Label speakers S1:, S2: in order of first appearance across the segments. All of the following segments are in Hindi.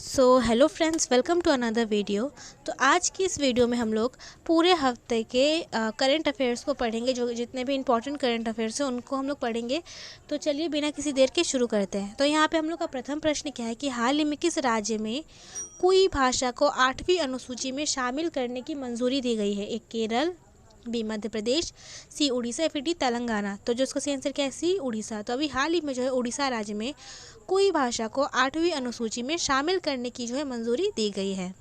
S1: Hello friends, welcome to another video. तो आज की इस वीडियो में हम लोग पूरे हफ्ते के करंट अफेयर्स को पढ़ेंगे। जो जितने भी इंपॉर्टेंट करंट अफेयर्स हैं उनको हम लोग पढ़ेंगे। तो चलिए बिना किसी देर के शुरू करते हैं। तो यहाँ पे हम लोग का प्रथम प्रश्न क्या है कि हाल ही में किस राज्य में कोई भाषा को 8वीं अनुसूची में शामिल करने की मंजूरी दी गई है? ए केरल, बी मध्य प्रदेश, सी उड़ीसा या फिर डी तेलंगाना। तो जो इसका सही आंसर क्या है? सी उड़ीसा। तो अभी हाल ही में जो है उड़ीसा राज्य में कोई भाषा को 8वीं अनुसूची में शामिल करने की जो है मंजूरी दी गई है।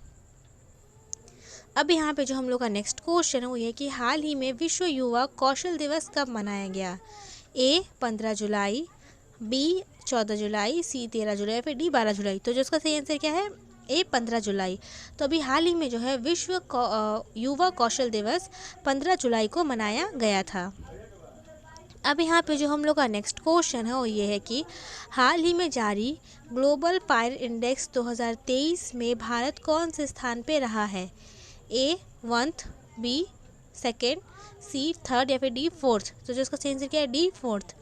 S1: अब यहाँ पे जो हम लोग का नेक्स्ट क्वेश्चन है वो ये कि हाल ही में विश्व युवा कौशल दिवस कब मनाया गया? ए 15 जुलाई, बी 14 जुलाई, सी 13 जुलाई या फिर डी 12 जुलाई। तो जो इसका सही आंसर क्या है? ए 15 जुलाई। तो अभी हाल ही में जो है विश्व युवा कौशल दिवस 15 जुलाई को मनाया गया था। अब यहाँ पे जो हम लोग का नेक्स्ट क्वेश्चन है वो ये है कि हाल ही में जारी ग्लोबल फायर इंडेक्स 2023 में भारत कौन से स्थान पे रहा है? ए 1, बी 2, सी 3 या फिर डी 4। तो जो इसका सही आंसर क्या है? डी 4।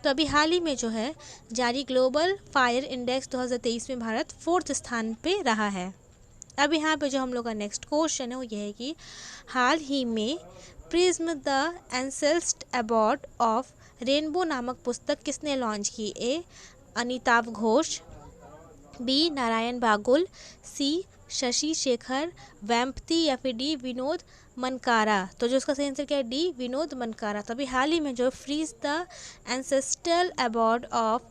S1: तो अभी हाल ही में जो है जारी ग्लोबल फायर इंडेक्स 2023 में भारत 4th स्थान पे रहा है। अब यहाँ पे जो हम लोग का नेक्स्ट क्वेश्चन है वो ये है कि हाल ही में prism the ancestral award of rainbow नामक पुस्तक किसने लॉन्च की? A Anitabh Ghosh, B Narayan Bagul, C Shashi Shekhar Vempati या फिर डी विनोद मनकारा। तो जो इसका सही आंसर क्या है? डी विनोद मनकारा। तो अभी हाल ही में जो freeze the ancestral award of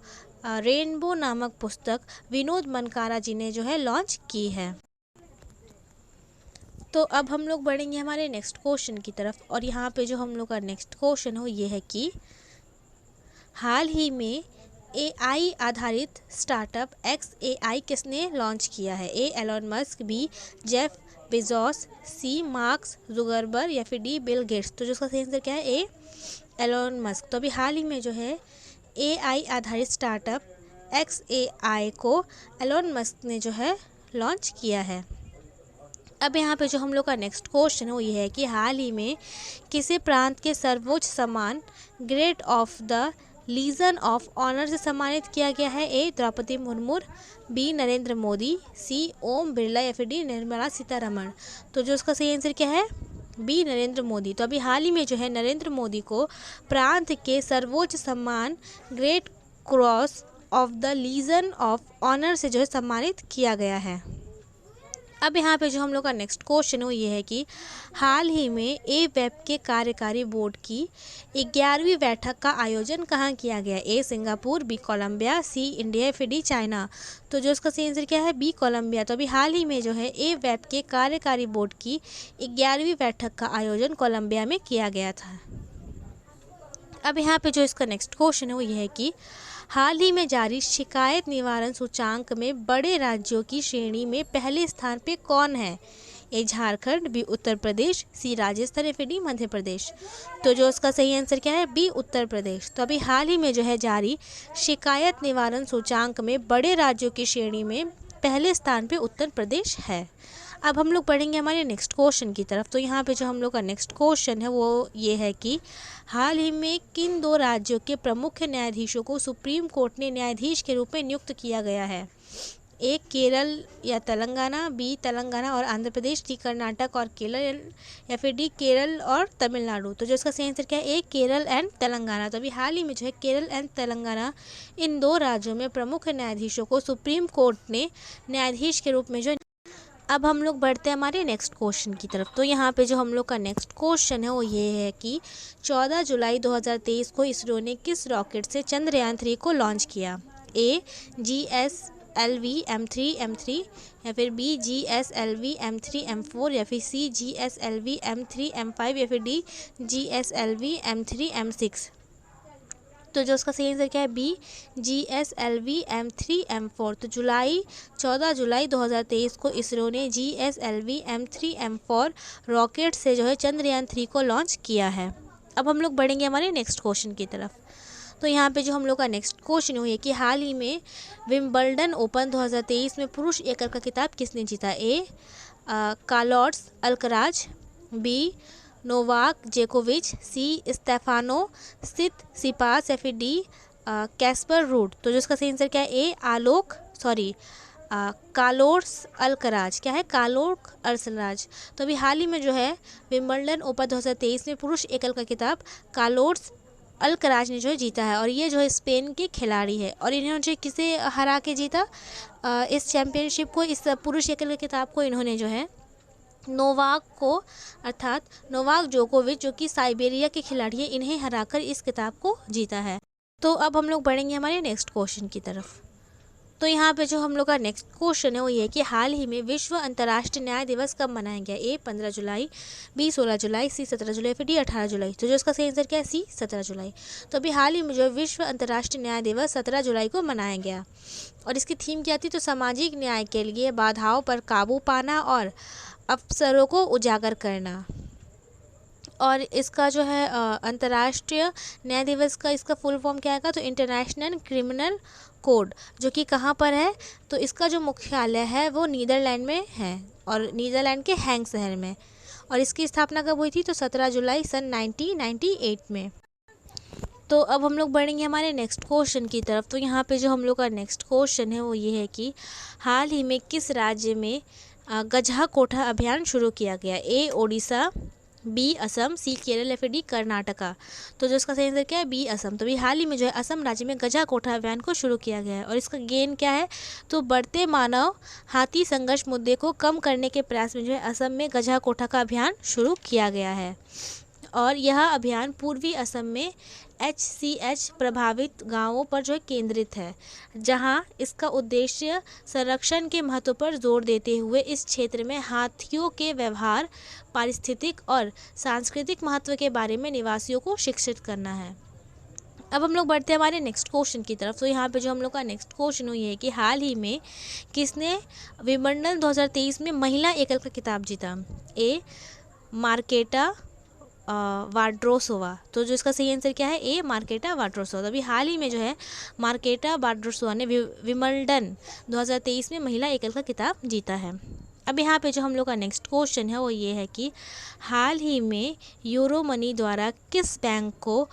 S1: rainbow नामक पुस्तक विनोद मनकारा जी ने जो है लॉन्च की है। तो अब हम लोग बढ़ेंगे हमारे नेक्स्ट क्वेश्चन की तरफ। और यहाँ पे जो हम लोग का नेक्स्ट क्वेश्चन हो ये है कि हाल ही में एआई आधारित स्टार्टअप XAI किसने लॉन्च किया है? A Elon Musk, B Jeff Bezos, C Mark Zuckerberg या फिर डी बिल गेट्स। तो जो उसका सही आंसर क्या है? A Elon Musk. तो अभी हाल ही में जो है एआई आधारित स्टार्टअप XAI को एलोन मस्क ने जो है लॉन्च किया है। अब यहाँ पे जो हम लोग का नेक्स्ट क्वेश्चन है वो ये है कि हाल ही में किसी प्रांत के सर्वोच्च सम्मान grade of the legion of honour से सम्मानित किया गया है? A Draupadi Murmu, B Narendra Modi, C Om Birla या फिर डी निर्मला सीतारमण। तो जो उसका सही आंसर क्या है? बी नरेंद्र मोदी। तो अभी हाल ही में जो है नरेंद्र मोदी को प्रांत के सर्वोच्च सम्मान great cross of the legion of honour से जो है सम्मानित किया गया है। अब यहाँ पे जो हम लोग का नेक्स्ट क्वेश्चन है वो ये है कि हाल ही में ए वेब के कार्यकारी बोर्ड की 11वीं बैठक का आयोजन कहाँ किया गया? A Singapore, B Colombia, C India फिर डी चाइना। तो जो इसका सही आंसर क्या है? B Colombia. तो अभी हाल ही में जो है ए वेब के कार्यकारी बोर्ड की 11वीं बैठक का आयोजन कोलंबिया में किया गया था। अब यहाँ पे जो इसका नेक्स्ट क्वेश्चन है वो ये है कि हाल ही में जारी शिकायत निवारण सूचांक में बड़े राज्यों की श्रेणी में पहले स्थान पे कौन है? ए झारखंड, बी उत्तर प्रदेश, सी राजस्थान या फिर डी मध्य प्रदेश। तो जो उसका सही आंसर क्या है? बी उत्तर प्रदेश। तो अभी हाल ही में जो है जारी शिकायत निवारण सूचांक में बड़े राज्यों की श्रेणी में पहले स्थान पे उत्तर प्रदेश है। अब हम लोग पढ़ेंगे हमारे नेक्स्ट क्वेश्चन की तरफ। तो यहाँ पे जो हम लोग का नेक्स्ट क्वेश्चन है वो ये है कि हाल ही में किन 2 राज्यों के प्रमुख न्यायाधीशों को सुप्रीम कोर्ट ने न्यायाधीश के रूप में नियुक्त किया गया है? ए केरल या तेलंगाना, बी तेलंगाना और आंध्र प्रदेश, डी कर्नाटक और केरल या फिर डी केरल और तमिलनाडु। तो जो इसका सही आंसर क्या है? ए केरल एंड तेलंगाना। तो अभी हाल ही में जो है केरल एंड तेलंगाना इन 2 राज्यों में प्रमुख न्यायाधीशों को सुप्रीम कोर्ट ने न्यायाधीश के रूप में जो। अब हम लोग बढ़ते हैं हमारे नेक्स्ट क्वेश्चन की तरफ। तो यहाँ पे जो हम लोग का नेक्स्ट क्वेश्चन है वो ये है कि 14 जुलाई 2023 को इसरो ने किस रॉकेट से चंद्रयान 3 को लॉन्च किया? ए GSLV M3 M3 या फिर बी GSLV M3 M4 या फिर सी GSLV M3 M5 या फिर डी GSLV M3 M6। तो जो उसका सही आंसर क्या है? B GSLV M3 M4। तो 14 जुलाई 2023 को इसरो ने GSLV M3 M4 रॉकेट से जो है चंद्रयान 3 को लॉन्च किया है। अब हम लोग बढ़ेंगे हमारे नेक्स्ट क्वेश्चन की तरफ। तो यहाँ पे जो हम लोग का नेक्स्ट क्वेश्चन है कि हाल ही में विंबलडन ओपन 2023 में पुरुष एकल का खिताब किसने जीता? ए कार्लोस अल्कराज, बी नोवाक जोकोविच, सी स्टेफानो सिपास या फिर डी कैस्पर रूड। तो जो इसका सही आंसर क्या है? ए कार्लोस अल्कराज। क्या है? Carlos Alcaraz. तो अभी हाल ही में जो है विंबलडन ओपन 2023 में पुरुष एकल का खिताब कार्लोस अल्कराज ने जो है जीता है, और ये जो है स्पेन के खिलाड़ी है। और इन्होंने जो किसे हरा के जीता इस चैम्पियनशिप को, इस पुरुष एकल के खिताब को? इन्होंने जो है नोवाक को, अर्थात नोवाक जोकोविच, जो कि साइबेरिया के खिलाड़ी है, इन्हें हराकर इस खिताब को जीता है। तो अब हम लोग बढ़ेंगे हमारे नेक्स्ट क्वेश्चन की तरफ। तो यहाँ पे जो हम लोग का नेक्स्ट क्वेश्चन है वो ये है कि हाल ही में विश्व अंतर्राष्ट्रीय न्याय दिवस कब मनाया गया? ए 15 जुलाई, बी 16 जुलाई, सी 17 जुलाई, फिर डी 18 जुलाई। तो जो इसका सही आंसर क्या है? सी 17 जुलाई। तो अभी हाल ही में जो विश्व अंतर्राष्ट्रीय न्याय दिवस 17 जुलाई को मनाया गया, और इसकी थीम क्या थी? तो सामाजिक न्याय के लिए बाधाओं पर काबू पाना और अवसरों को उजागर करना। और इसका जो है अंतर्राष्ट्रीय न्याय दिवस का इसका फुल फॉर्म क्या आएगा? तो इंटरनेशनल क्रिमिनल कोड, जो कि कहाँ पर है? तो इसका जो मुख्यालय है वो नीदरलैंड में है, और नीदरलैंड के हैंग शहर में। और इसकी स्थापना कब हुई थी? तो 17 जुलाई सन 1998 में। तो अब हम लोग बढ़ेंगे हमारे नेक्स्ट क्वेश्चन की तरफ। तो यहाँ पे जो हम लोग का नेक्स्ट क्वेश्चन है वो ये है कि हाल ही में किस राज्य में गजहा कोठा अभियान शुरू किया गया? ए ओडिशा, बी असम, सी केरल, या फिर डी कर्नाटका। तो जो इसका सही आंसर क्या है? बी असम। तो अभी हाल ही में जो है असम राज्य में गजहा कोठा अभियान को शुरू किया गया है, और इसका गेन क्या है? तो बढ़ते मानव हाथी संघर्ष मुद्दे को कम करने के प्रयास में जो है असम में गजहा कोठा का अभियान शुरू किया गया है। और यह अभियान पूर्वी असम में HCH प्रभावित गांवों पर जो है केंद्रित है, जहां इसका उद्देश्य संरक्षण के महत्व पर जोर देते हुए इस क्षेत्र में हाथियों के व्यवहार, पारिस्थितिक और सांस्कृतिक महत्व के बारे में निवासियों को शिक्षित करना है। अब हम लोग बढ़ते हैं हमारे नेक्स्ट क्वेश्चन की तरफ। तो यहाँ पे जो हम लोग का नेक्स्ट क्वेश्चन ये है कि हाल ही में किसने विंबलडन 2023 में महिला एकल का खिताब जीता? ए मार्केटा वाड्रोसोवा। तो जो इसका सही आंसर क्या है? ए मार्केटा वाड्रोसोवा। तो अभी हाल ही में जो है मार्केटा वाड्रोसोवा ने विंबलडन 2023 में महिला एकल का खिताब जीता है। अब यहाँ पे जो हम लोग का नेक्स्ट क्वेश्चन है वो ये है कि हाल ही में यूरो मनी द्वारा किस बैंक को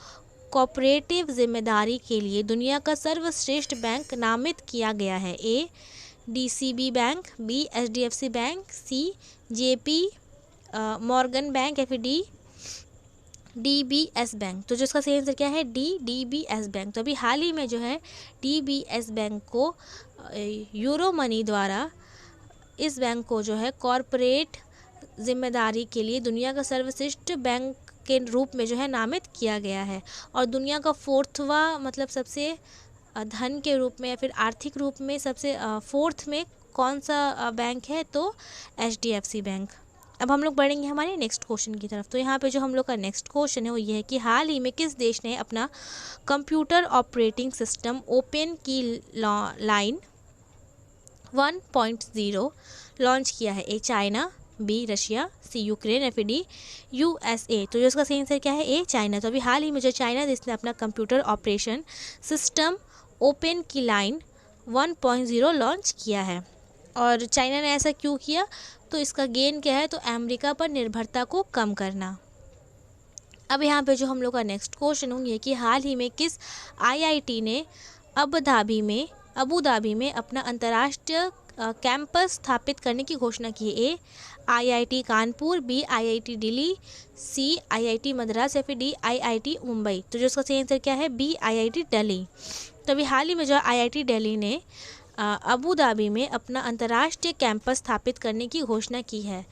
S1: कॉर्पोरेटिव जिम्मेदारी के लिए दुनिया का सर्वश्रेष्ठ बैंक नामित किया गया है? A DCB bank, B HDFC bank, C JP Morgan bank, या फिर डी DBS बैंक। तो जो इसका सही आंसर क्या है? D DBS bank. तो अभी हाल ही में जो है DBS बैंक को यूरो मनी द्वारा इस बैंक को जो है कॉरपोरेट जिम्मेदारी के लिए दुनिया का सर्वश्रेष्ठ बैंक के रूप में जो है नामित किया गया है। और दुनिया का 4वां मतलब सबसे धन के रूप में या फिर आर्थिक रूप में सबसे 4th में कौन सा बैंक है? तो HDFC बैंक। अब हम लोग बढ़ेंगे हमारे नेक्स्ट क्वेश्चन की तरफ। तो यहाँ पे जो हम लोग का नेक्स्ट क्वेश्चन है वो ये है कि हाल ही में किस देश ने अपना कंप्यूटर ऑपरेटिंग सिस्टम ओपन की लाइन 1.0 लॉन्च किया है? A China, B Russia, C Ukraine, या फिर डी USA। तो जो इसका सही आंसर क्या है? A China. तो अभी हाल ही में जो चाइना देश ने अपना कंप्यूटर ऑपरेशन सिस्टम ओपन की लाइन 1.0 लॉन्च किया है। और चाइना ने ऐसा क्यों किया? तो इसका गेन क्या है? तो अमेरिका पर निर्भरता को कम करना। अब यहाँ पे जो हम लोग का नेक्स्ट क्वेश्चन है ये कि हाल ही में किस IIT ने अबू धाबी में अपना अंतर्राष्ट्रीय कैंपस स्थापित करने की घोषणा की है? A IIT Kanpur, B IIT Delhi, C IIT Madras, या फिर डी IIT मुंबई। तो जो इसका सही आंसर क्या है? B IIT Delhi. तो अभी हाल ही में जो IIT दिल्ली ने अबू धाबी में अपना अंतर्राष्ट्रीय कैंपस स्थापित करने की घोषणा की है।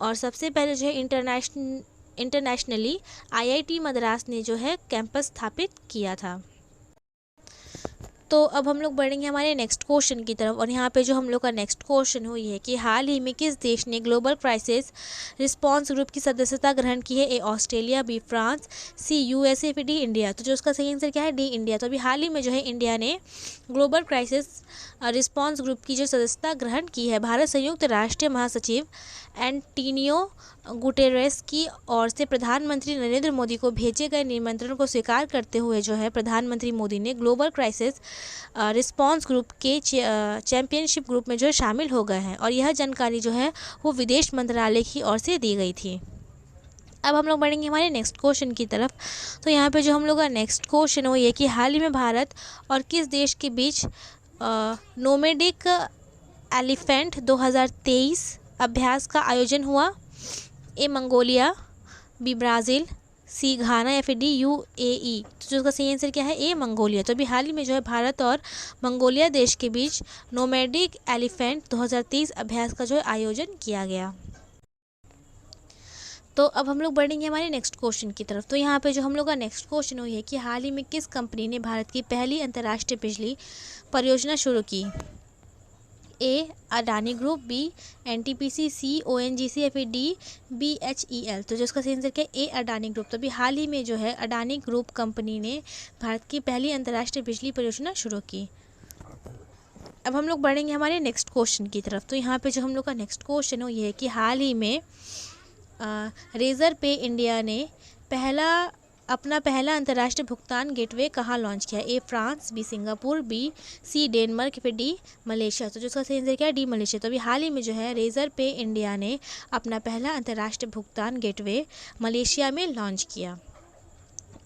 S1: और सबसे पहले जो है इंटरनेशनली IIT मद्रास ने जो है कैंपस स्थापित किया था। तो अब हम लोग बढ़ेंगे हमारे नेक्स्ट क्वेश्चन की तरफ। और यहाँ पे जो हम लोग का नेक्स्ट क्वेश्चन है ये है कि हाल ही में किस देश ने ग्लोबल क्राइसिस रिस्पांस ग्रुप की सदस्यता ग्रहण की है? A Australia, B France, C USA, फिर डी इंडिया। तो जो उसका सही आंसर क्या है? D India. तो अभी हाल ही में जो है इंडिया ने ग्लोबल क्राइसिस रिस्पांस ग्रुप की जो सदस्यता ग्रहण की है। भारत संयुक्त राष्ट्र महासचिव एंटोनियो गुटेरेस की ओर से प्रधानमंत्री नरेंद्र मोदी को भेजे गए निमंत्रण को स्वीकार करते हुए जो है प्रधानमंत्री मोदी ने ग्लोबल क्राइसिस रिस्पांस ग्रुप के चैंपियनशिप ग्रुप में जो है शामिल हो गए हैं। और यह जानकारी जो है वो विदेश मंत्रालय की ओर से दी गई थी। अब हम लोग बढ़ेंगे हमारे नेक्स्ट क्वेश्चन की तरफ। तो यहाँ पे जो हम लोग का नेक्स्ट क्वेश्चन है वो ये कि हाल ही में भारत और किस देश के बीच नोमेडिक एलिफेंट 2023 अभ्यास का आयोजन हुआ? ए मंगोलिया, बी ब्राज़ील, सी घाना या फिर डी यूएई? तो जो उसका सही आंसर क्या है? ए मंगोलिया। तो अभी हाल ही में जो है भारत और मंगोलिया देश के बीच नोमैडिक एलिफेंट 2023 अभ्यास का जो है आयोजन किया गया। तो अब हम लोग बढ़ेंगे हमारे नेक्स्ट क्वेश्चन की तरफ। तो यहाँ पे जो हम लोग का नेक्स्ट क्वेश्चन हुई है कि हाल ही में किस कंपनी ने भारत की पहली अंतर्राष्ट्रीय बिजली परियोजना शुरू की? ए अडानी ग्रुप, बी एनटीपीसी, सी ओएनजीसी या फिर डी बीएचईएल? तो जो इसका सही आंसर क्या है? ए अडानी ग्रुप। तो अभी हाल ही में जो है अडानी ग्रुप कंपनी ने भारत की पहली अंतर्राष्ट्रीय बिजली परियोजना शुरू की। अब हम लोग बढ़ेंगे हमारे नेक्स्ट क्वेश्चन की तरफ। तो यहाँ पे जो हम लोग का नेक्स्ट क्वेश्चन हो ये है कि हाल ही में रेजर पे इंडिया ने अपना पहला अंतर्राष्ट्रीय भुगतान गेटवे कहाँ लॉन्च किया? A France, B Singapore, B C Denmark, फिर डी मलेशिया? तो जो इसका सही आंसर क्या है? D Malaysia. तो अभी हाल ही में जो है रेजर पे इंडिया ने अपना पहला अंतर्राष्ट्रीय भुगतान गेटवे मलेशिया में लॉन्च किया।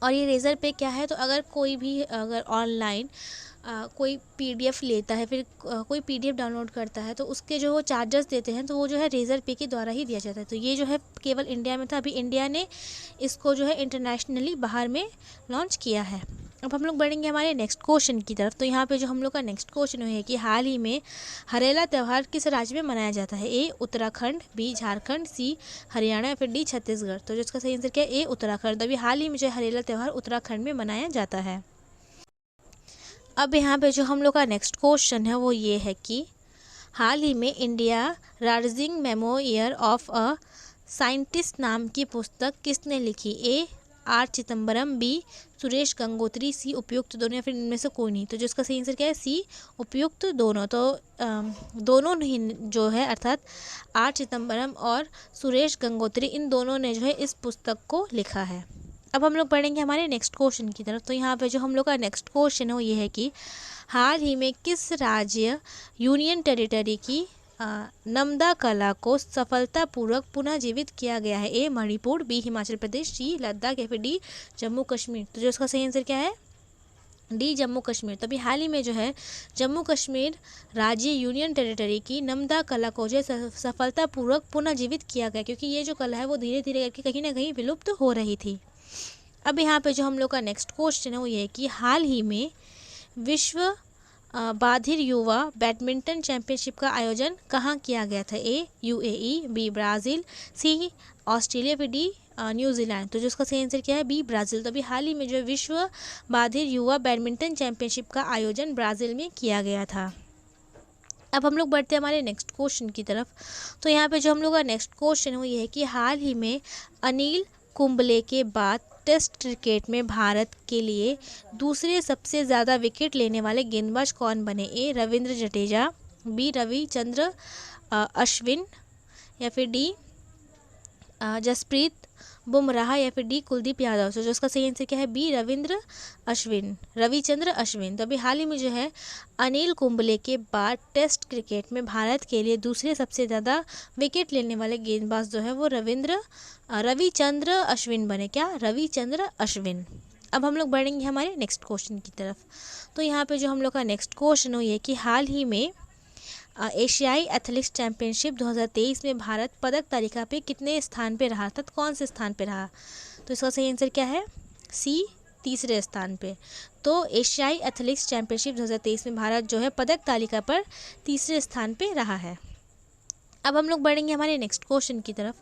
S1: और ये रेजर पे क्या है? तो अगर कोई भी ऑनलाइन कोई पीडीएफ लेता है, फिर कोई पीडीएफ डाउनलोड करता है, तो उसके जो वो चार्जेस देते हैं तो वो जो है रेजर पे के द्वारा ही दिया जाता है। तो ये जो है केवल इंडिया में था, अभी इंडिया ने इसको जो है इंटरनेशनली बाहर में लॉन्च किया है। अब हम लोग बढ़ेंगे हमारे नेक्स्ट क्वेश्चन की तरफ। तो यहाँ पे जो हम लोग का नेक्स्ट क्वेश्चन है कि हाल ही में हरेला त्यौहार किस राज्य में मनाया जाता है? ए उत्तराखंड, बी झारखंड, सी हरियाणा या फिर डी छत्तीसगढ़? तो जो इसका सही आंसर क्या है? ए उत्तराखंड। अभी हाल ही में जो हरेला त्यौहार उत्तराखंड में मनाया जाता है। अब यहाँ पे जो हम लोग का नेक्स्ट क्वेश्चन है वो ये है कि हाल ही में India rising memoir of a scientist नाम की पुस्तक किसने लिखी? A R Chidambaram, B Suresh Gangotri, C उपयुक्त दोनों या फिर इनमें से कोई नहीं? तो जो इसका सही आंसर क्या है? सी उपयुक्त दोनों। तो दोनों नहीं जो है अर्थात आर चिदम्बरम और सुरेश गंगोत्री, इन दोनों ने जो है इस पुस्तक को लिखा है। अब हम लोग पढ़ेंगे हमारे नेक्स्ट क्वेश्चन की तरफ। तो यहाँ पे जो हम लोग का नेक्स्ट क्वेश्चन है वो ये है कि हाल ही में किस राज्य यूनियन टेरिटरी की नमदा कला को सफलतापूर्वक पुनः जीवित किया गया है? ए मणिपुर, बी हिमाचल प्रदेश, सी लद्दाख या फिर डी जम्मू कश्मीर? तो जो इसका सही आंसर क्या है? डी जम्मू कश्मीर। तो अभी हाल ही में जो है जम्मू कश्मीर राज्य यूनियन टेरिटरी की नमदा कला को जो सफलतापूर्वक पुनः जीवित किया गया, क्योंकि ये जो कला है वो धीरे धीरे करके कहीं ना कहीं विलुप्त हो रही थी। अब यहाँ पे जो हम लोग का नेक्स्ट क्वेश्चन है वो ये है कि हाल ही में विश्व बाधिर युवा बैडमिंटन चैंपियनशिप का आयोजन कहाँ किया गया था? A UAE, B Brazil, C Australia, फिर डी न्यूजीलैंड? तो जो उसका सही आंसर क्या है? B Brazil. तो अभी हाल ही में जो विश्व बाधिर युवा बैडमिंटन चैंपियनशिप का आयोजन ब्राज़ील में किया गया था। अब हम लोग बढ़ते हैं हमारे नेक्स्ट क्वेश्चन की तरफ। तो यहाँ पे जो हम लोग का नेक्स्ट क्वेश्चन है वो ये है कि हाल ही में अनिल कुंबले के बाद टेस्ट क्रिकेट में भारत के लिए दूसरे सबसे ज़्यादा विकेट लेने वाले गेंदबाज कौन बने? ए रविंद्र जडेजा, बी रविचंद्र अश्विन या फिर डी जसप्रीत बुमराह या फिर डी कुलदीप यादव? तो जो उसका सही आंसर क्या है? बी रविचंद्र अश्विन। तो अभी हाल ही में जो है अनिल कुंबले के बाद टेस्ट क्रिकेट में भारत के लिए दूसरे सबसे ज़्यादा विकेट लेने वाले गेंदबाज जो है वो रविचंद्र अश्विन बने। क्या? रविचंद्र अश्विन। अब हम लोग बढ़ेंगे हमारे नेक्स्ट क्वेश्चन की तरफ। तो यहाँ पे जो हम लोग का नेक्स्ट क्वेश्चन हो ये कि हाल ही में एशियाई एथलेटिक्स चैंपियनशिप 2023 में भारत पदक तालिका पे कितने स्थान पे रहा था? कौन से स्थान पे रहा? तो इसका सही आंसर क्या है? सी तीसरे स्थान पे। तो एशियाई एथलेटिक्स चैंपियनशिप 2023 में भारत जो है पदक तालिका पर तीसरे स्थान पे रहा है। अब हम लोग बढ़ेंगे हमारे नेक्स्ट क्वेश्चन की तरफ।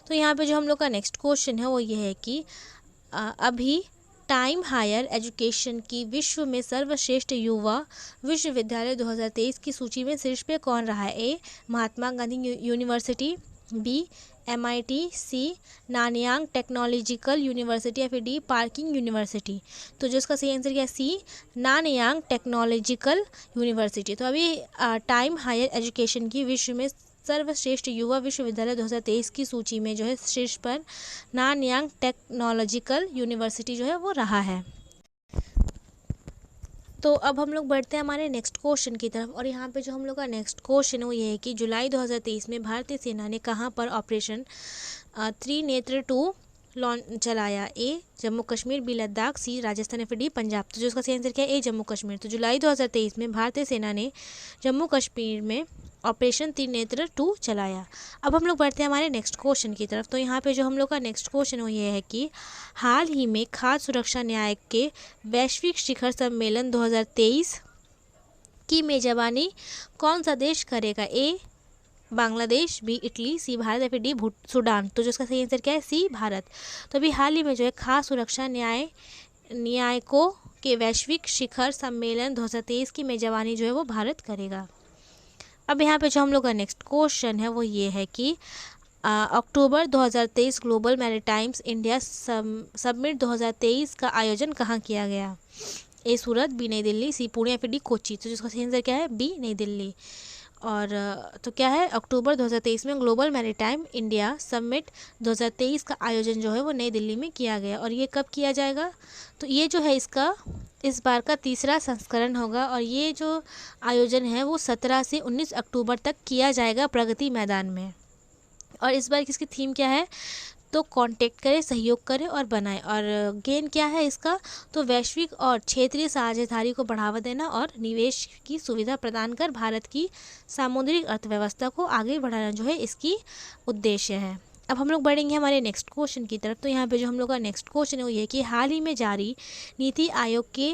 S1: तो यहाँ पे जो हम लोग का नेक्स्ट क्वेश्चन है वो ये है कि अभी टाइम हायर एजुकेशन की विश्व में सर्वश्रेष्ठ युवा विश्वविद्यालय 2023 की सूची में शीर्ष पे कौन रहा है? ए Mahatma Gandhi university, B MIT, सी नानयांग टेक्नोलॉजिकल यूनिवर्सिटी या फिर डी पार्किंग यूनिवर्सिटी? तो जो इसका सही आंसर क्या है? सी नानयांग टेक्नोलॉजिकल यूनिवर्सिटी। तो अभी टाइम हायर एजुकेशन की विश्व में सर्वश्रेष्ठ युवा विश्वविद्यालय 2023 की सूची में जो है शीर्ष पर नानयांग टेक्नोलॉजिकल यूनिवर्सिटी जो है वो रहा है। तो अब हम लोग बढ़ते हैं हमारे नेक्स्ट क्वेश्चन की तरफ। और यहाँ पे जो हम लोग का नेक्स्ट क्वेश्चन है वो ये है कि जुलाई 2023 में भारतीय सेना ने कहाँ पर ऑपरेशन त्रिनेत्र 2 लॉन्च चलाया? ए जम्मू कश्मीर, बी लद्दाख, सी राजस्थान या फिर डी पंजाब? तो जो उसका सही आंसर क्या है? ए जम्मू कश्मीर। तो जुलाई 2023 में भारतीय सेना ने जम्मू कश्मीर में ऑपरेशन त्रिनेत्र 2 चलाया। अब हम लोग बढ़ते हैं हमारे नेक्स्ट क्वेश्चन की तरफ। तो यहाँ पे जो हम लोग का नेक्स्ट क्वेश्चन वो ये है कि हाल ही में खाद्य सुरक्षा न्याय के वैश्विक शिखर सम्मेलन 2023 की मेजबानी कौन सा देश करेगा? ए बांग्लादेश, बी इटली, सी भारत या फिर डी सूडान। तो जो इसका सही आंसर क्या है? सी भारत। तो अभी हाल ही में जो है खाद्य सुरक्षा न्यायिकों के वैश्विक शिखर सम्मेलन 2023 की मेजबानी जो है वो भारत करेगा। अब यहाँ पे जो हम लोग का नेक्स्ट क्वेश्चन है वो ये है कि अक्टूबर 2023 ग्लोबल मैरीटाइम्स इंडिया समिट 2023 का आयोजन कहाँ किया गया? ए सूरत, बी नई दिल्ली, सी पुणे या फिर डी कोच्चि। तो जिसका सही आंसर क्या है? बी नई दिल्ली। और तो क्या है, अक्टूबर 2023 में ग्लोबल मैरीटाइम इंडिया समिट 2023 का आयोजन जो है वो नई दिल्ली में किया गया। और ये कब किया जाएगा? तो ये जो है इसका इस बार का तीसरा संस्करण होगा और ये जो आयोजन है वो 17 से 19 अक्टूबर तक किया जाएगा प्रगति मैदान में। और इस बार किसकी थीम क्या है? तो कांटेक्ट करें, सहयोग करें और बनाएं। और गेन क्या है इसका? तो वैश्विक और क्षेत्रीय साझेदारी को बढ़ावा देना और निवेश की सुविधा प्रदान कर भारत की सामुद्रिक अर्थव्यवस्था को आगे बढ़ाना जो है इसकी उद्देश्य है। अब हम लोग बढ़ेंगे हमारे नेक्स्ट क्वेश्चन की तरफ। तो यहाँ पे जो हम लोग का नेक्स्ट क्वेश्चन है वो ये कि हाल ही में जारी नीति आयोग के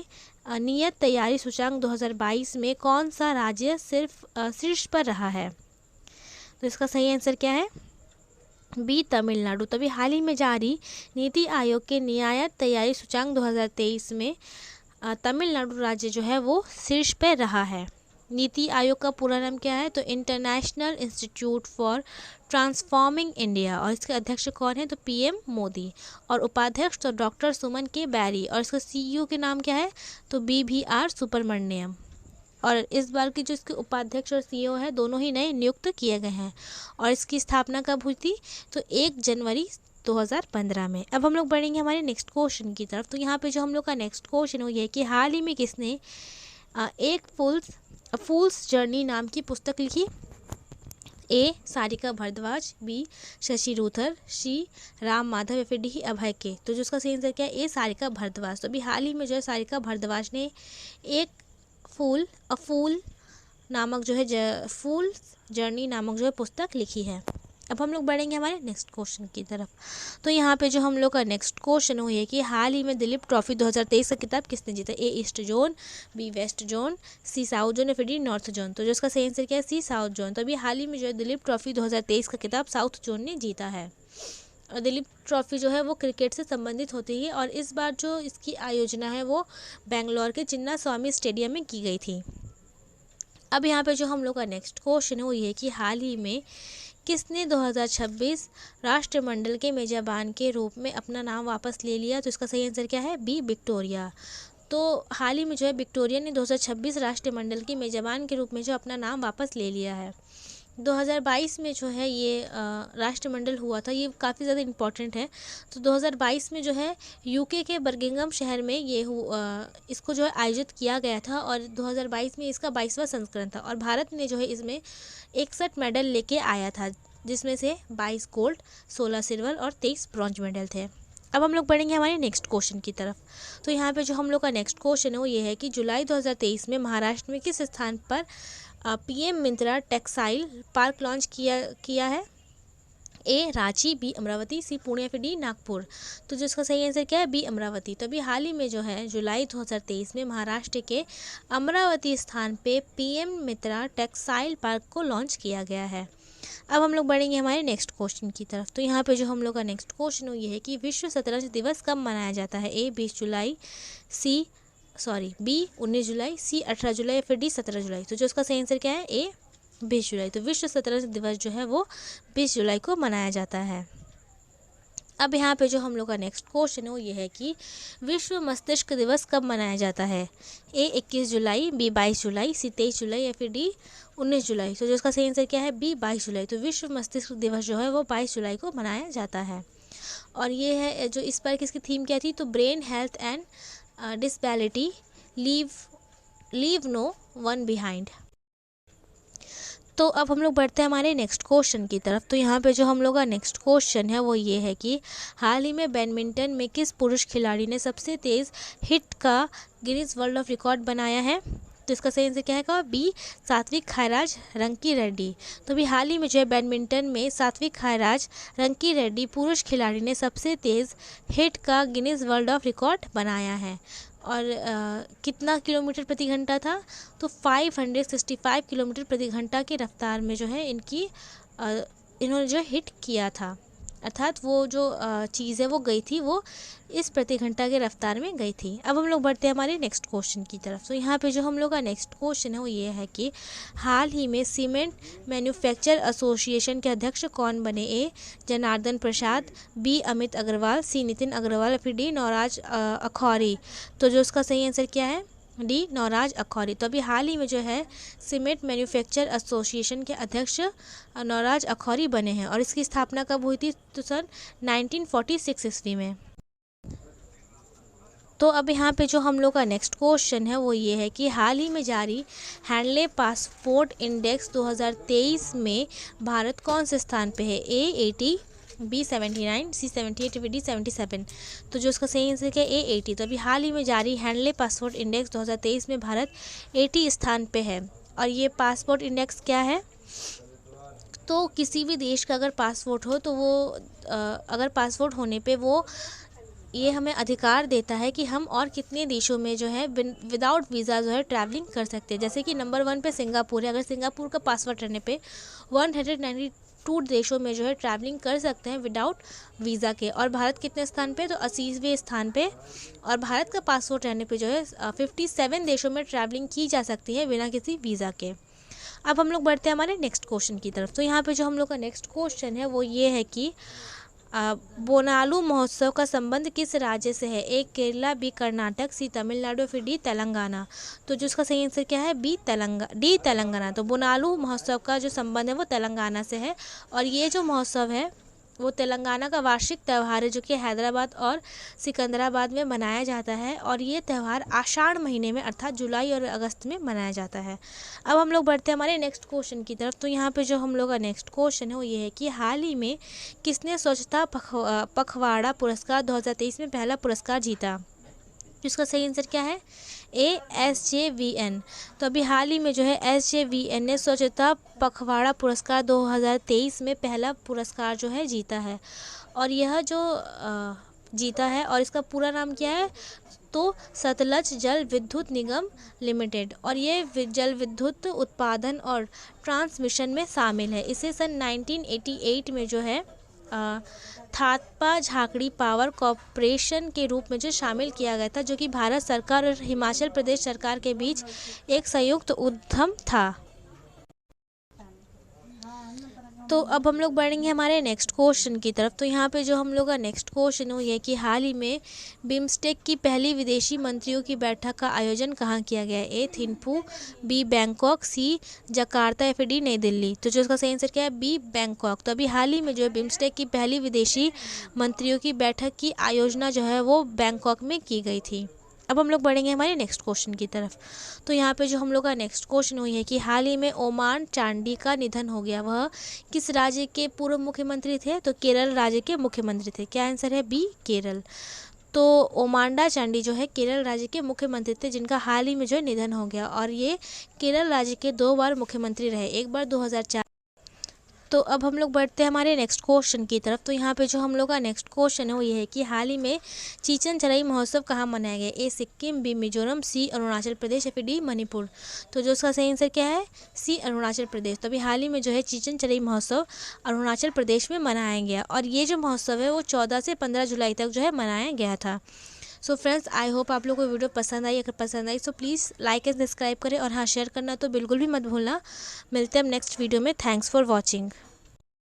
S1: नियत तैयारी सूचांक 2022 में कौन सा राज्य शीर्ष पर रहा है? तो इसका सही आंसर क्या है? बी तमिलनाडु। तभी हाल ही में जारी नीति आयोग के नियत तैयारी सूचांक 2023 में तमिलनाडु राज्य जो है वो शीर्ष पर रहा है। नीति आयोग का पूरा नाम क्या है? तो international institute for transforming India. और इसके अध्यक्ष कौन है? तो पीएम मोदी। और उपाध्यक्ष तो डॉक्टर सुमन के बैरी। और इसका सीईओ के नाम क्या है? तो BVR सुब्रमण्यम। और इस बार की जो इसके उपाध्यक्ष और सीईओ है दोनों ही नए नियुक्त किए गए हैं। और इसकी स्थापना कब हुई थी? तो 1 जनवरी 2015 में। अब हम लोग बढ़ेंगे हमारे नेक्स्ट क्वेश्चन की तरफ। तो यहाँ पे जो हम लोग का नेक्स्ट क्वेश्चन है वो ये है कि हाल ही में किसने एक फूल्स जर्नी नाम की पुस्तक लिखी? ए सारिका भारद्वाज, बी शशि रूथर, सी राम माधव या फिर डी अभय के। तो जो उसका सही आंसर क्या है? ए सारिका भारद्वाज। तो अभी हाल ही में जो है सारिका भारद्वाज ने एक फूल नामक जो है फूल जर्नी नामक जो है पुस्तक लिखी है। अब हम लोग बढ़ेंगे हमारे नेक्स्ट क्वेश्चन की तरफ। तो यहाँ पे जो हम लोग का नेक्स्ट क्वेश्चन हो ये कि हाल ही में दिलीप ट्रॉफी 2023 का किताब किसने जीता? A east zone, B west zone, C south zone या फिर डी नॉर्थ जोन। तो जो इसका सही आंसर क्या है? सी साउथ जोन। तो अभी हाल ही में जो है दिलीप ट्रॉफी 2023 का किताब साउथ जोन ने जीता है। और दिलीप ट्रॉफी जो है वो क्रिकेट से संबंधित होती है और इस बार जो इसकी आयोजना है वो बेंगलोर के चिन्ना स्वामी स्टेडियम में की गई थी। अब यहाँ पे जो हम लोग का नेक्स्ट क्वेश्चन है वो ये कि हाल ही में किसने 2026 राष्ट्रमंडल के मेजबान के रूप में अपना नाम वापस ले लिया? तो इसका सही आंसर क्या है? B Victoria. तो हाल ही में जो है विक्टोरिया ने 2026 राष्ट्रमंडल की मेजबान के रूप में जो अपना नाम वापस ले लिया है। 2022 में जो है ये राष्ट्रमंडल हुआ था, ये काफ़ी ज़्यादा इम्पॉर्टेंट है। तो 2022 में जो है यूके के बर्मिंघम शहर में ये इसको जो है आयोजित किया गया था और 2022 में इसका 22वां संस्करण था। और भारत ने जो है इसमें 61 मेडल लेके आया था, जिसमें से 22 गोल्ड, 16 सिल्वर और 23 ब्रॉन्ज मेडल थे। अब हम लोग बढ़ेंगे हमारे नेक्स्ट क्वेश्चन की तरफ। तो यहाँ पे जो हम लोग का नेक्स्ट क्वेश्चन है वो ये है कि जुलाई 2023 में महाराष्ट्र में किस स्थान पर PM Myntra textile park launch किया है? ए रांची, बी अमरावती, सी पुणे या फिर डी नागपुर। तो जिसका सही आंसर क्या है? बी अमरावती। तो अभी हाल ही में जो है जुलाई 2023 में महाराष्ट्र के अमरावती स्थान पे PM मिंत्रा टेक्सटाइल पार्क को लॉन्च किया गया है। अब हम लोग बढ़ेंगे हमारे नेक्स्ट क्वेश्चन की तरफ। तो यहाँ पे जो हम लोग का नेक्स्ट क्वेश्चन ये है कि विश्व शतरंज दिवस कब मनाया जाता है? ए 20 जुलाई, बी 19 जुलाई, सी 18 जुलाई या फिर डी 17 जुलाई। तो जो इसका सही आंसर क्या है? ए 20 जुलाई। तो विश्व शतरंज दिवस जो है वो 20 जुलाई को मनाया जाता है। अब यहाँ पे जो हम लोग का नेक्स्ट क्वेश्चन है वो ये है कि विश्व मस्तिष्क दिवस कब मनाया जाता है? ए 21 जुलाई, बी 22 जुलाई, सी 23 जुलाई या फिर डी 19 जुलाई। तो जो इसका सही आंसर क्या है? बी 22 जुलाई। तो विश्व मस्तिष्क दिवस जो है वो 22 जुलाई को मनाया जाता है। और ये है जो इस बार किसकी थीम क्या थी? तो brain health and disability, leave no one behind. तो अब हम लोग बढ़ते हैं हमारे नेक्स्ट क्वेश्चन की तरफ। तो यहाँ पे जो हम लोग का नेक्स्ट क्वेश्चन है वो ये है कि हाल ही में बैडमिंटन में किस पुरुष खिलाड़ी ने सबसे तेज़ हिट का गिनीज वर्ल्ड ऑफ रिकॉर्ड बनाया है? तो इसका सही आंसर क्या है? बी सात्विक खायराज रंकी रेड्डी। तो अभी हाल ही में जो है बैडमिंटन में सात्विक खायराज रंकी रेड्डी पुरुष खिलाड़ी ने सबसे तेज़ हिट का गिनीज वर्ल्ड ऑफ रिकॉर्ड बनाया है। और कितना किलोमीटर प्रति घंटा था? तो 565 किलोमीटर प्रति घंटा की रफ्तार में जो है इन्होंने जो हिट किया था, अर्थात वो जो चीज़ है वो गई थी, वो इस प्रति घंटा की रफ्तार में गई थी। अब हम लोग बढ़ते हैं हमारे नेक्स्ट क्वेश्चन की तरफ। तो यहाँ पे जो हम लोग का नेक्स्ट क्वेश्चन है वो ये है कि हाल ही में सीमेंट मैन्युफैक्चर एसोसिएशन के अध्यक्ष कौन बने? ए जनार्दन प्रसाद, बी अमित अग्रवाल, सी नितिन अग्रवाल, फिर डी नौराज अखौरी। तो जो उसका सही आंसर क्या है? डी नौराज अखौरी। तो अभी हाल ही में जो है सीमेंट मैन्युफैक्चर एसोसिएशन के अध्यक्ष नौराज अखौरी बने हैं और इसकी स्थापना कब हुई थी? तो सन 1946 ईस्वी में। तो अब यहाँ पे जो हम लोग का नेक्स्ट क्वेश्चन है वो ये है कि हाल ही में जारी हैंडले पासपोर्ट इंडेक्स 2023 में भारत कौन से स्थान पे है? ए 80, बी 79, सी 78, डी 77। तो जो उसका सही आंसर क्या है? ए 80। तो अभी हाल ही में जारी हैंडले पासपोर्ट इंडेक्स 2023 में भारत 80 स्थान पे है। और ये पासपोर्ट इंडेक्स क्या है? तो किसी भी देश का अगर पासपोर्ट हो तो वो अगर पासपोर्ट होने पे वो ये हमें अधिकार देता है कि हम और कितने देशों में जो है विदाउट वीज़ा जो है ट्रैवलिंग कर सकते हैं। जैसे कि नंबर 1 पे सिंगापुर है, अगर सिंगापुर का पासपोर्ट रहने पे 192 देशों में जो है ट्रैवलिंग कर सकते हैं विदाउट वीज़ा के। और भारत कितने स्थान पे? तो 80वें स्थान पे। और भारत का पासपोर्ट रहने पे जो है 57 देशों में ट्रैवलिंग की जा सकती है बिना किसी वीज़ा के। अब हम लोग बढ़ते हैं हमारे नेक्स्ट क्वेश्चन की तरफ। तो यहाँ पे जो हम लोग का नेक्स्ट क्वेश्चन है वो ये है कि बोनालू महोत्सव का संबंध किस राज्य से है? ए केरला, बी कर्नाटक, सी तमिलनाडु, फिर डी तेलंगाना। तो जो उसका सही आंसर क्या है? डी तेलंगाना। तो बोनालू महोत्सव का जो संबंध है वो तेलंगाना से है और ये जो महोत्सव है वो तेलंगाना का वार्षिक त्यौहार है जो कि हैदराबाद और सिकंदराबाद में मनाया जाता है। और ये त्यौहार आषाढ़ महीने में अर्थात जुलाई और अगस्त में मनाया जाता है। अब हम लोग बढ़ते हैं हमारे नेक्स्ट क्वेश्चन की तरफ। तो यहाँ पे जो हम लोग का नेक्स्ट क्वेश्चन है वो ये है कि हाल ही में किसने स्वच्छता पखवाड़ा पुरस्कार 2023 में पहला पुरस्कार जीता? जिसका सही आंसर क्या है? ए SJVN। तो अभी हाल ही में जो है SJVN ने स्वच्छता पखवाड़ा पुरस्कार 2023 में पहला पुरस्कार जो है जीता है। और यह जो जीता है और इसका पूरा नाम क्या है? तो सतलज जल विद्युत निगम लिमिटेड। और ये जल विद्युत उत्पादन और ट्रांसमिशन में शामिल है। इसे सन 1988 में जो है थातपा झाकड़ी पावर कॉरपोरेशन के रूप में जो शामिल किया गया था, जो कि भारत सरकार और हिमाचल प्रदेश सरकार के बीच एक संयुक्त उद्यम था। तो अब हम लोग बढ़ेंगे हमारे नेक्स्ट क्वेश्चन की तरफ। तो यहाँ पे जो हम लोग का नेक्स्ट क्वेश्चन है ये कि हाल ही में बिम्स्टेक की पहली विदेशी मंत्रियों की बैठक का आयोजन कहाँ किया गया है? ए थिम्पू, बी बैंकॉक, सी जकार्ता, या फिर डी नई दिल्ली। तो जो इसका सही आंसर क्या है? B Bangkok. तो अभी हाल ही में जो है बिम्स्टेक की पहली विदेशी मंत्रियों की बैठक की आयोजना जो है वो बैंकॉक में की गई थी। अब हम लोग बढ़ेंगे हमारे नेक्स्ट क्वेश्चन की तरफ। तो यहाँ पे जो हम लोग का नेक्स्ट क्वेश्चन हुई है कि हाल ही में ओमान चांडी का निधन हो गया। वह किस राज्य के पूर्व मुख्यमंत्री थे? तो केरल राज्य के मुख्यमंत्री थे। क्या आंसर है? बी केरल। तो ओमांडा चांडी जो है केरल राज्य के मुख्यमंत्री थे जिनका हाल ही में जो है निधन हो गया। और ये केरल राज्य के 2 बार मुख्यमंत्री रहे, एक बार 2004। तो अब हम लोग बढ़ते हैं हमारे नेक्स्ट क्वेश्चन की तरफ। तो यहाँ पे जो हम लोग का नेक्स्ट क्वेश्चन है वो ये है कि हाल ही में चीचन चराई महोत्सव कहाँ मनाया गया? ए सिक्किम, बी मिजोरम, सी अरुणाचल प्रदेश, या फिर डी मणिपुर। तो जो उसका सही आंसर क्या है? सी अरुणाचल प्रदेश। तो अभी हाल ही में जो है चीचन चराई महोत्सव अरुणाचल प्रदेश में मनाया गया और ये जो महोत्सव है वो 14 से 15 जुलाई तक जो है मनाया गया था। सो फ्रेंड्स, आई होप आप लोग को वीडियो पसंद आई। अगर पसंद आई तो प्लीज़ लाइक एंड सब्सक्राइब करें और हाँ, शेयर करना तो बिल्कुल भी मत भूलना। मिलते हैं हम नेक्स्ट वीडियो में। Thanks for watching.